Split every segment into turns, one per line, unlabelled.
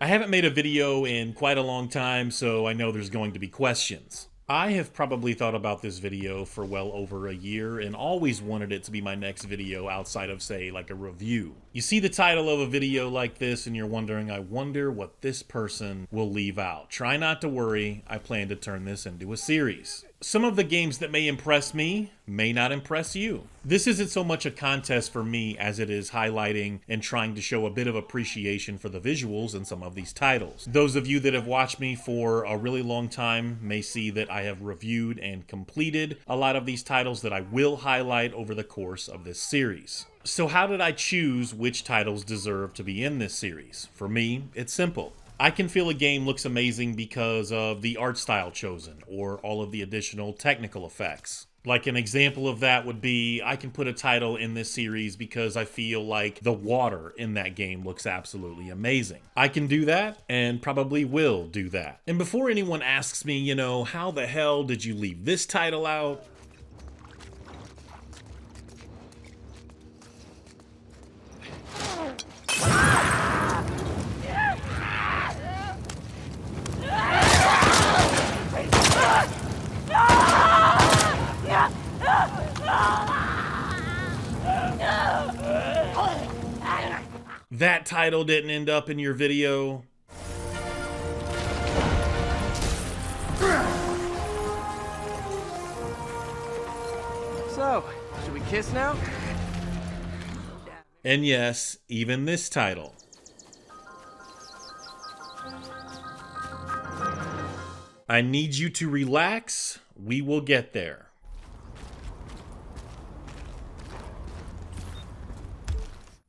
I haven't made a video in quite a long time, so I know there's going to be questions. I have probably thought about this video for well over a year and always wanted it to be my next video outside of, say, like a review. You see the title of a video like this and you're wondering, I wonder what this person will leave out. Try not to worry, I plan to turn this into a series. Some of the games that may impress me may not impress you. This isn't so much a contest for me as it is highlighting and trying to show a bit of appreciation for the visuals in some of these titles. Those of you that have watched me for a really long time may see that I have reviewed and completed a lot of these titles that I will highlight over the course of this series. So how did I choose which titles deserve to be in this series? For me, it's simple. I can feel a game looks amazing because of the art style chosen or all of the additional technical effects. Like an example of that would be, I can put a title in this series because I feel like the water in that game looks absolutely amazing. I can do that and probably will do that. And before anyone asks me, how the hell did you leave this title out? That title didn't end up in your video.
So, should we kiss now?
And yes, even this title. I need you to relax. We will get there.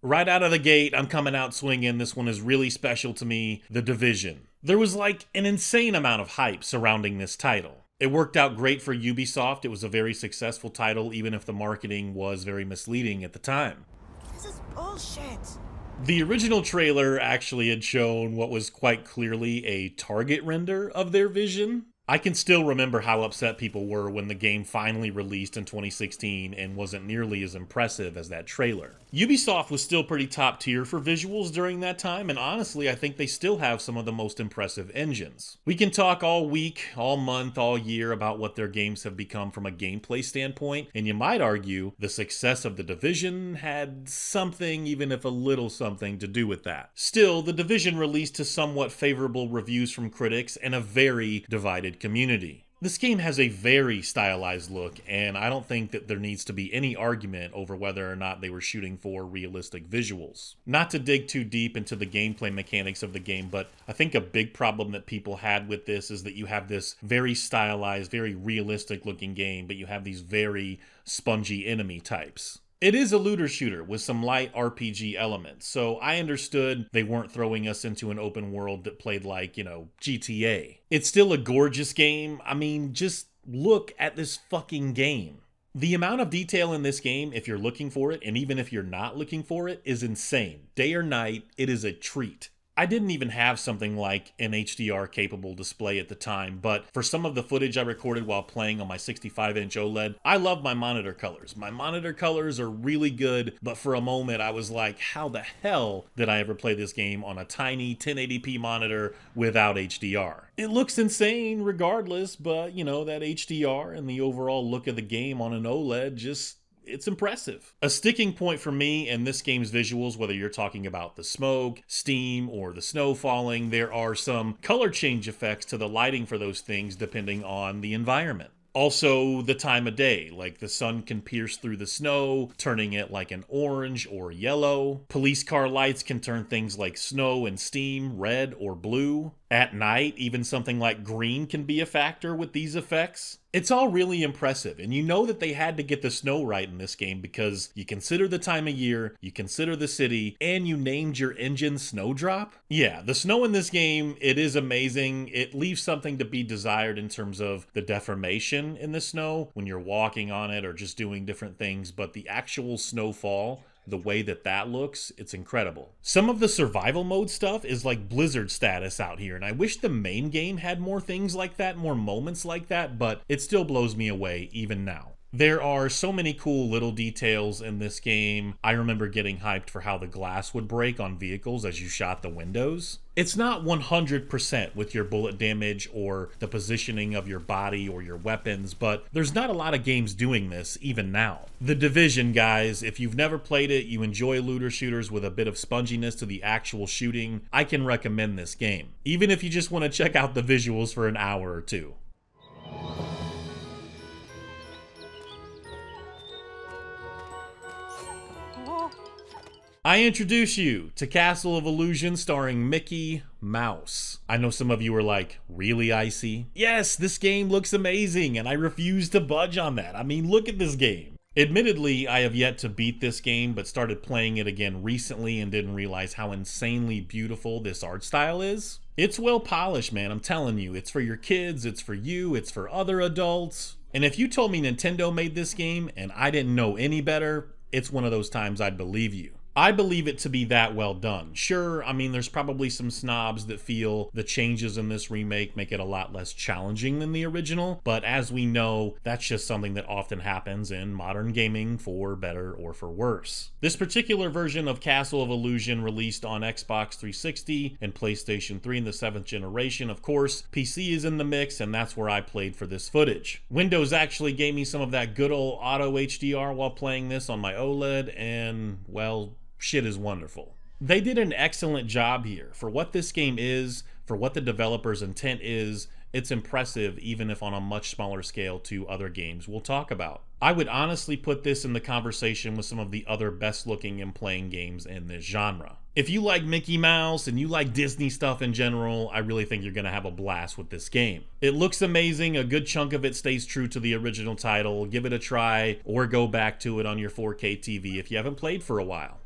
Right out of the gate, I'm coming out swinging. This one is really special to me, The Division. There was like an insane amount of hype surrounding this title. It worked out great for Ubisoft. It was a very successful title, even if the marketing was very misleading at the time.
This is bullshit.
The original trailer actually had shown what was quite clearly a target render of their vision. I can still remember how upset people were when the game finally released in 2016 and wasn't nearly as impressive as that trailer. Ubisoft was still pretty top tier for visuals during that time, and honestly, I think they still have some of the most impressive engines. We can talk all week, all month, all year about what their games have become from a gameplay standpoint, and you might argue the success of The Division had something, even if a little something, to do with that. Still, The Division released to somewhat favorable reviews from critics and a very divided community. This game has a very stylized look, and I don't think that there needs to be any argument over whether or not they were shooting for realistic visuals. Not to dig too deep into the gameplay mechanics of the game, but I think a big problem that people had with this is that you have this very stylized, very realistic looking game, but you have these very spongy enemy types. It is a looter shooter with some light RPG elements, so I understood they weren't throwing us into an open world that played like, GTA. It's still a gorgeous game. I mean, just look at this fucking game. The amount of detail in this game, if you're looking for it, and even if you're not looking for it, is insane. Day or night, it is a treat. I didn't even have something like an HDR capable display at the time, but for some of the footage I recorded while playing on my 65-inch OLED, I love my monitor colors. My monitor colors are really good, but for a moment I was like, how the hell did I ever play this game on a tiny 1080p monitor without HDR? It looks insane regardless, but that HDR and the overall look of the game on an OLED it's impressive. A sticking point for me in this game's visuals, whether you're talking about the smoke, steam, or the snow falling, there are some color change effects to the lighting for those things depending on the environment. Also, the time of day, like the sun can pierce through the snow, turning it like an orange or yellow. Police car lights can turn things like snow and steam red or blue. At night, even something like green can be a factor with these effects. It's all really impressive, and you know that they had to get the snow right in this game because you consider the time of year, you consider the city, and you named your engine Snowdrop? Yeah, the snow in this game, it is amazing. It leaves something to be desired in terms of the deformation in the snow when you're walking on it or just doing different things, but the actual snowfall, the way that looks, it's incredible. Some of the survival mode stuff is like Blizzard status out here, and I wish the main game had more things like that, more moments like that, but it still blows me away even now. There are so many cool little details in this game. I remember getting hyped for how the glass would break on vehicles as you shot the windows. It's not 100% with your bullet damage or the positioning of your body or your weapons, but there's not a lot of games doing this even now. The Division, guys, if you've never played it, you enjoy looter shooters with a bit of sponginess to the actual shooting, I can recommend this game, even if you just want to check out the visuals for an hour or two. I introduce you to Castle of Illusion starring Mickey Mouse. I know some of you are like, really, Icy? Yes, this game looks amazing and I refuse to budge on that. I mean, look at this game. Admittedly, I have yet to beat this game, but started playing it again recently and didn't realize how insanely beautiful this art style is. It's well polished, man, I'm telling you. It's for your kids, it's for you, it's for other adults. And if you told me Nintendo made this game and I didn't know any better, it's one of those times I'd believe you. I believe it to be that well done. Sure, I mean, there's probably some snobs that feel the changes in this remake make it a lot less challenging than the original, but as we know, that's just something that often happens in modern gaming for better or for worse. This particular version of Castle of Illusion released on Xbox 360 and PlayStation 3 in the 7th generation. Of course, PC is in the mix, and that's where I played for this footage. Windows actually gave me some of that good old auto HDR while playing this on my OLED, and, well, shit is wonderful. They did an excellent job here. For what this game is, for what the developer's intent is, it's impressive even if on a much smaller scale to other games we'll talk about. I would honestly put this in the conversation with some of the other best looking and playing games in this genre. If you like Mickey Mouse and you like Disney stuff in general, I really think you're going to have a blast with this game. It looks amazing, a good chunk of it stays true to the original title. Give it a try or go back to it on your 4K TV if you haven't played for a while.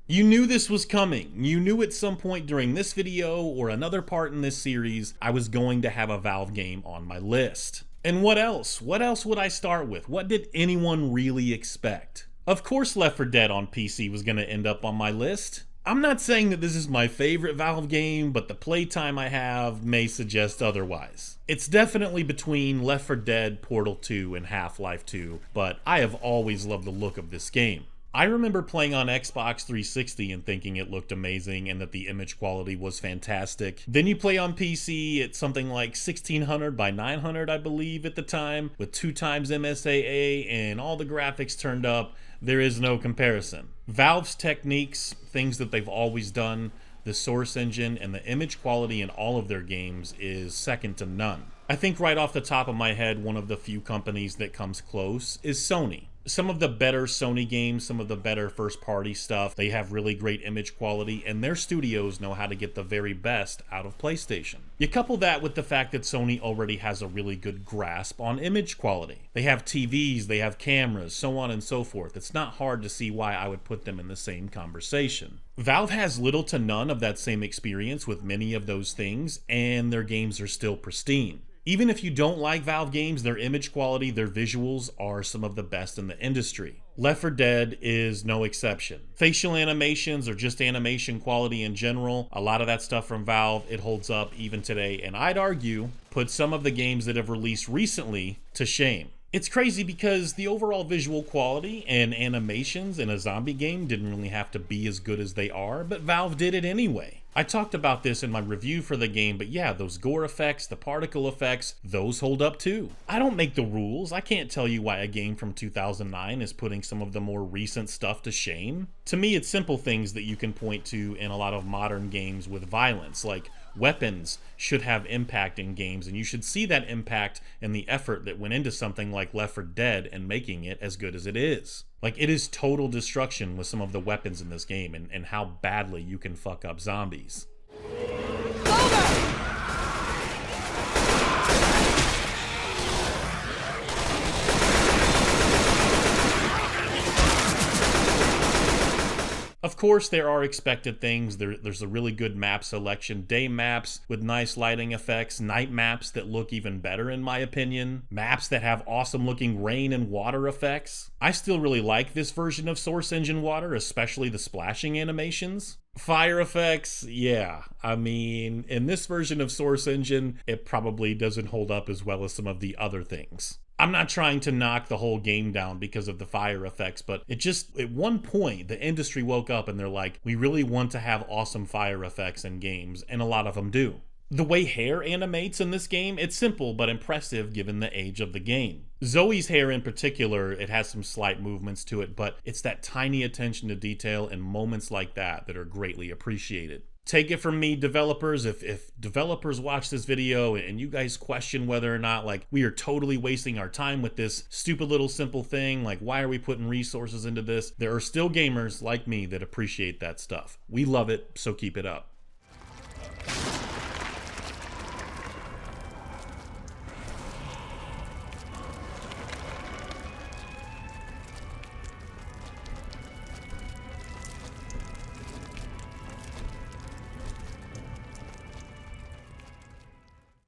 You knew this was coming. You knew at some point during this video or another part in this series, I was going to have a Valve game on my list. And what else? What else would I start with? What did anyone really expect? Of course Left 4 Dead on PC was going to end up on my list. I'm not saying that this is my favorite Valve game, but the playtime I have may suggest otherwise. It's definitely between Left 4 Dead, Portal 2, and Half-Life 2, but I have always loved the look of this game. I remember playing on Xbox 360 and thinking it looked amazing and that the image quality was fantastic. Then you play on PC at something like 1600 by 900, I believe, at the time, with 2 times MSAA and all the graphics turned up. There is no comparison. Valve's techniques, things that they've always done, the source engine, and the image quality in all of their games is second to none. I think right off the top of my head, one of the few companies that comes close is Sony. Some of the better Sony games, some of the better first-party stuff, they have really great image quality, and their studios know how to get the very best out of PlayStation. You couple that with the fact that Sony already has a really good grasp on image quality. They have TVs, they have cameras, so on and so forth. It's not hard to see why I would put them in the same conversation. Valve has little to none of that same experience with many of those things, and their games are still pristine. Even if you don't like Valve games, their image quality, their visuals are some of the best in the industry. Left 4 Dead is no exception. Facial animations or just animation quality in general, a lot of that stuff from Valve, it holds up even today, and I'd argue put some of the games that have released recently to shame. It's crazy because the overall visual quality and animations in a zombie game didn't really have to be as good as they are, but Valve did it anyway. I talked about this in my review for the game, but yeah, those gore effects, the particle effects, those hold up too. I don't make the rules. I can't tell you why a game from 2009 is putting some of the more recent stuff to shame. To me, it's simple things that you can point to in a lot of modern games with violence, like weapons should have impact in games, and you should see that impact in the effort that went into something like Left 4 Dead and making it as good as it is. Like, it is total destruction with some of the weapons in this game and how badly you can fuck up zombies. Of course, there are expected things. There's a really good map selection. Day maps with nice lighting effects. Night maps that look even better in my opinion. Maps that have awesome looking rain and water effects. I still really like this version of Source Engine Water, especially the splashing animations. Fire effects, yeah. I mean, in this version of Source Engine, it probably doesn't hold up as well as some of the other things. I'm not trying to knock the whole game down because of the fire effects, but it just, at one point, the industry woke up and they're like, we really want to have awesome fire effects in games, and a lot of them do. The way hair animates in this game, it's simple but impressive given the age of the game. Zoe's hair in particular, it has some slight movements to it, but it's that tiny attention to detail and moments like that that are greatly appreciated. Take it from me, developers, if developers watch this video and you guys question whether or not like we are totally wasting our time with this stupid little simple thing, like why are we putting resources into this? There are still gamers like me that appreciate that stuff. We love it, so keep it up.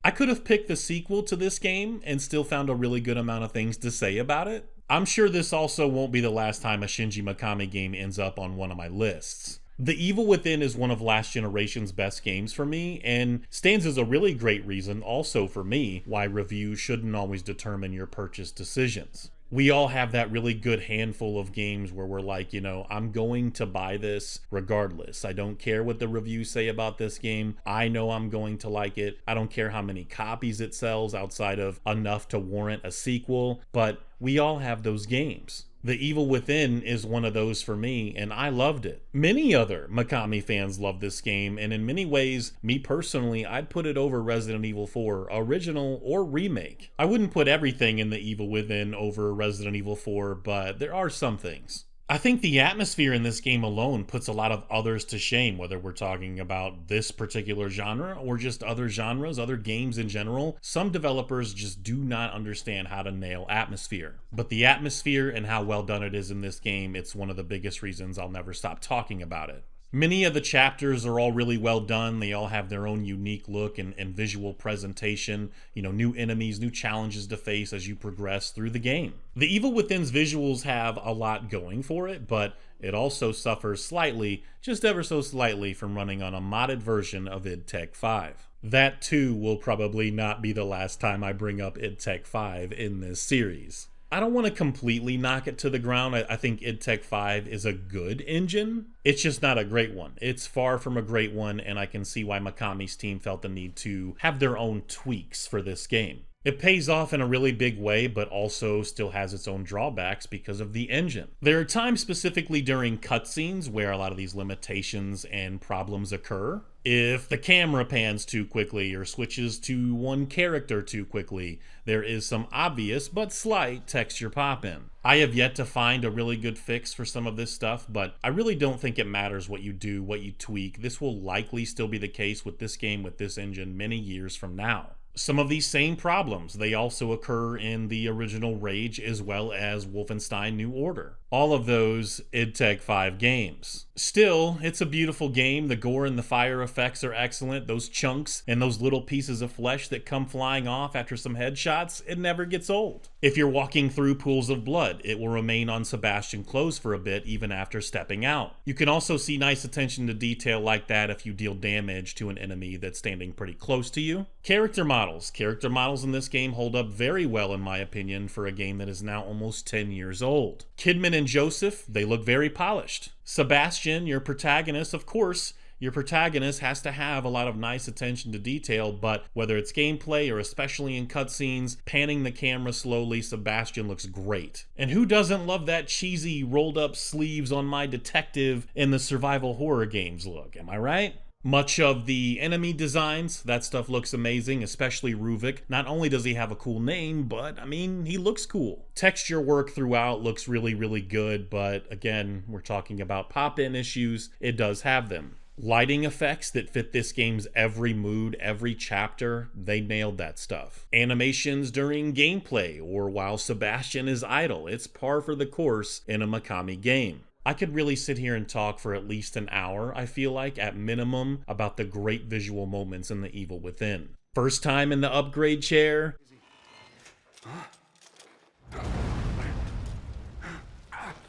I could have picked the sequel to this game and still found a really good amount of things to say about it. I'm sure this also won't be the last time a Shinji Mikami game ends up on one of my lists. The Evil Within is one of last generation's best games for me, and stands as a really great reason also for me why reviews shouldn't always determine your purchase decisions. We all have that really good handful of games where we're like, you know, I'm going to buy this regardless. I don't care what the reviews say about this game. I know I'm going to like it. I don't care how many copies it sells outside of enough to warrant a sequel, but we all have those games. The Evil Within is one of those for me, and I loved it. Many other Mikami fans love this game, and in many ways, me personally, I'd put it over Resident Evil 4, original or remake. I wouldn't put everything in The Evil Within over Resident Evil 4, but there are some things. I think the atmosphere in this game alone puts a lot of others to shame, whether we're talking about this particular genre or just other genres, other games in general. Some developers just do not understand how to nail atmosphere. But the atmosphere and how well done it is in this game, it's one of the biggest reasons I'll never stop talking about it. Many of the chapters are all really well done. They all have their own unique look and visual presentation, you know, new enemies, new challenges to face as you progress through the game. The Evil Within's visuals have a lot going for it, but it also suffers slightly, just ever so slightly, from running on a modded version of idtech 5. That too will probably not be the last time I bring up idtech 5 in this series. I don't want to completely knock it to the ground. I think idtech 5 is a good engine. It's just not a great one. It's far from a great one, and I can see why Mikami's team felt the need to have their own tweaks for this game. It pays off in a really big way, but also still has its own drawbacks because of the engine. There are times specifically during cutscenes where a lot of these limitations and problems occur. If the camera pans too quickly or switches to one character too quickly, there is some obvious but slight texture pop-in. I have yet to find a really good fix for some of this stuff, but I really don't think it matters what you do, what you tweak. This will likely still be the case with this game, with this engine, many years from now. Some of these same problems, they also occur in the original Rage as well as Wolfenstein New Order. All of those idtech 5 games. Still, it's a beautiful game. The gore and the fire effects are excellent. Those chunks and those little pieces of flesh that come flying off after some headshots, it never gets old. If you're walking through pools of blood, it will remain on Sebastian clothes for a bit even after stepping out. You can also see nice attention to detail like that if you deal damage to an enemy that's standing pretty close to you. Character models. Character models in this game hold up very well in my opinion for a game that is now almost 10 years old. Kidman and Joseph, they look very polished. Sebastian, your protagonist, of course, your protagonist has to have a lot of nice attention to detail, but whether it's gameplay or especially in cutscenes, panning the camera slowly, Sebastian looks great. And who doesn't love that cheesy rolled up sleeves on my detective in the survival horror games look, am I right? Much of the enemy designs, that stuff looks amazing, especially Ruvik. Not only does he have a cool name, but, I mean, he looks cool. Texture work throughout looks really, really good, but again, we're talking about pop-in issues. It does have them. Lighting effects that fit this game's every mood, every chapter, they nailed that stuff. Animations during gameplay or while Sebastian is idle, it's par for the course in a Mikami game. I could really sit here and talk for at least an hour, I feel like, at minimum, about the great visual moments in The Evil Within. First time in the upgrade chair.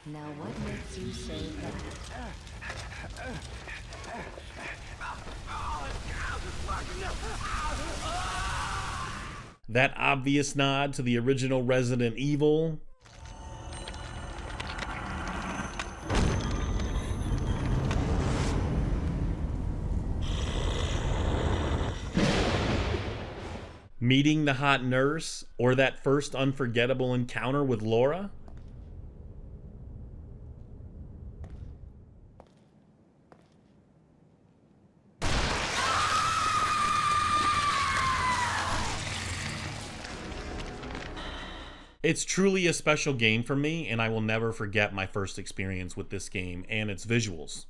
Now what makes you say that?
That obvious nod to the original Resident Evil. Meeting the hot nurse, or that first unforgettable encounter with Laura. It's truly a special game for me, and I will never forget my first experience with this game and its visuals.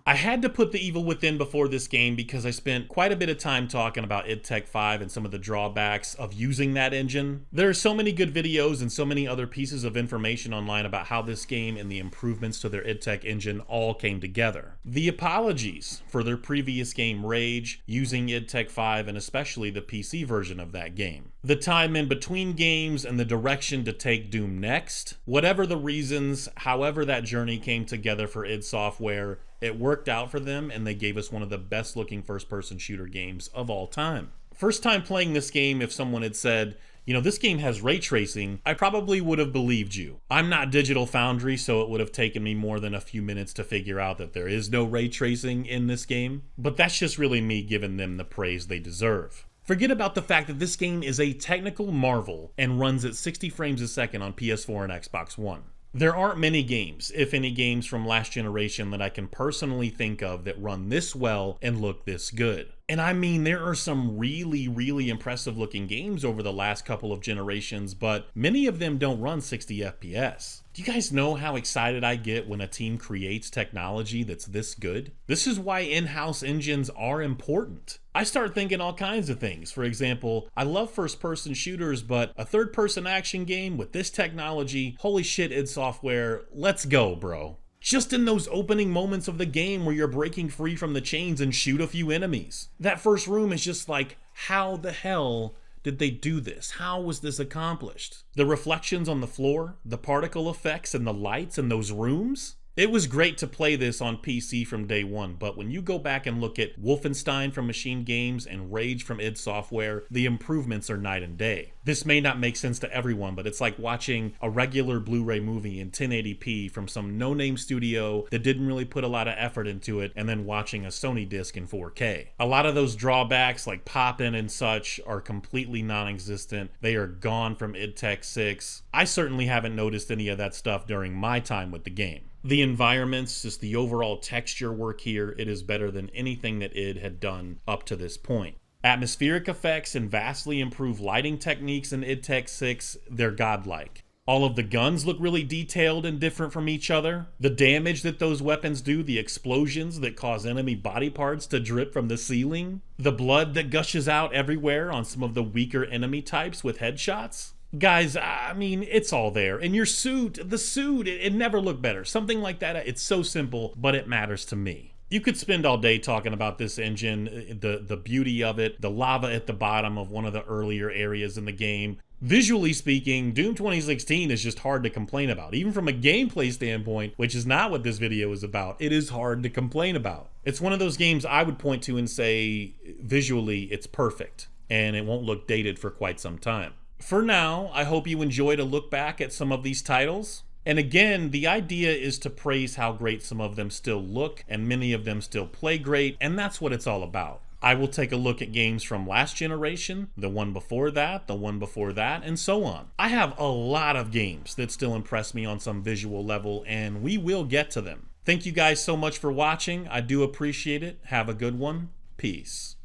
I had to put The Evil Within before this game because I spent quite a bit of time talking about idtech 5 and some of the drawbacks of using that engine. There are so many good videos and so many other pieces of information online about how this game and the improvements to their idtech engine all came together. The apologies for their previous game Rage, using idtech 5 and especially the PC version of that game. The time in between games and the direction to take Doom next. Whatever the reasons, however that journey came together for id Software, it worked out for them, and they gave us one of the best looking first-person shooter games of all time. First time playing this game, if someone had said, you know, this game has ray tracing, I probably would have believed you. I'm not Digital Foundry, so it would have taken me more than a few minutes to figure out that there is no ray tracing in this game. But that's just really me giving them the praise they deserve. Forget about the fact that this game is a technical marvel and runs at 60 frames a second on PS4 and Xbox One. There aren't many games, if any games from last generation, that I can personally think of that run this well and look this good. And I mean, there are some really impressive looking games over the last couple of generations, but many of them don't run 60 FPS. Do you guys know how excited I get when a team creates technology that's this good? This is why in-house engines are important. I start thinking all kinds of things. For example, I love first-person shooters, but a third-person action game with this technology, holy shit, id Software, let's go, bro. Just in those opening moments of the game where you're breaking free from the chains and shoot a few enemies. That first room is just like, how the hell did they do this? How was this accomplished? The reflections on the floor, the particle effects and the lights in those rooms? It was great to play this on PC from day one, but when you go back and look at Wolfenstein from Machine Games and Rage from id Software, the improvements are night and day. This may not make sense to everyone, but it's like watching a regular Blu-ray movie in 1080p from some no-name studio that didn't really put a lot of effort into it, and then watching a Sony disc in 4K. A lot of those drawbacks like pop-in and such are completely non-existent. They are gone from idtech 6. I certainly haven't noticed any of that stuff during my time with the game. The environments, just the overall texture work here, it is better than anything that id had done up to this point. Atmospheric effects and vastly improved lighting techniques in idtech 6, they're godlike. All of the guns look really detailed and different from each other. The damage that those weapons do, the explosions that cause enemy body parts to drip from the ceiling, the blood that gushes out everywhere on some of the weaker enemy types with headshots. Guys, I mean, it's all there. And your suit, it never looked better. Something like that, it's so simple, but it matters to me. You could spend all day talking about this engine, the beauty of it, the lava at the bottom of one of the earlier areas in the game. Visually speaking, Doom 2016 is just hard to complain about. Even from a gameplay standpoint, which is not what this video is about, it is hard to complain about. It's one of those games I would point to and say, visually, it's perfect, and it won't look dated for quite some time. For now, I hope you enjoyed a look back at some of these titles. And again, the idea is to praise how great some of them still look, and many of them still play great, and that's what it's all about. I will take a look at games from last generation, the one before that, and so on. I have a lot of games that still impress me on some visual level, and we will get to them. Thank you guys so much for watching. I do appreciate it. Have a good one. Peace.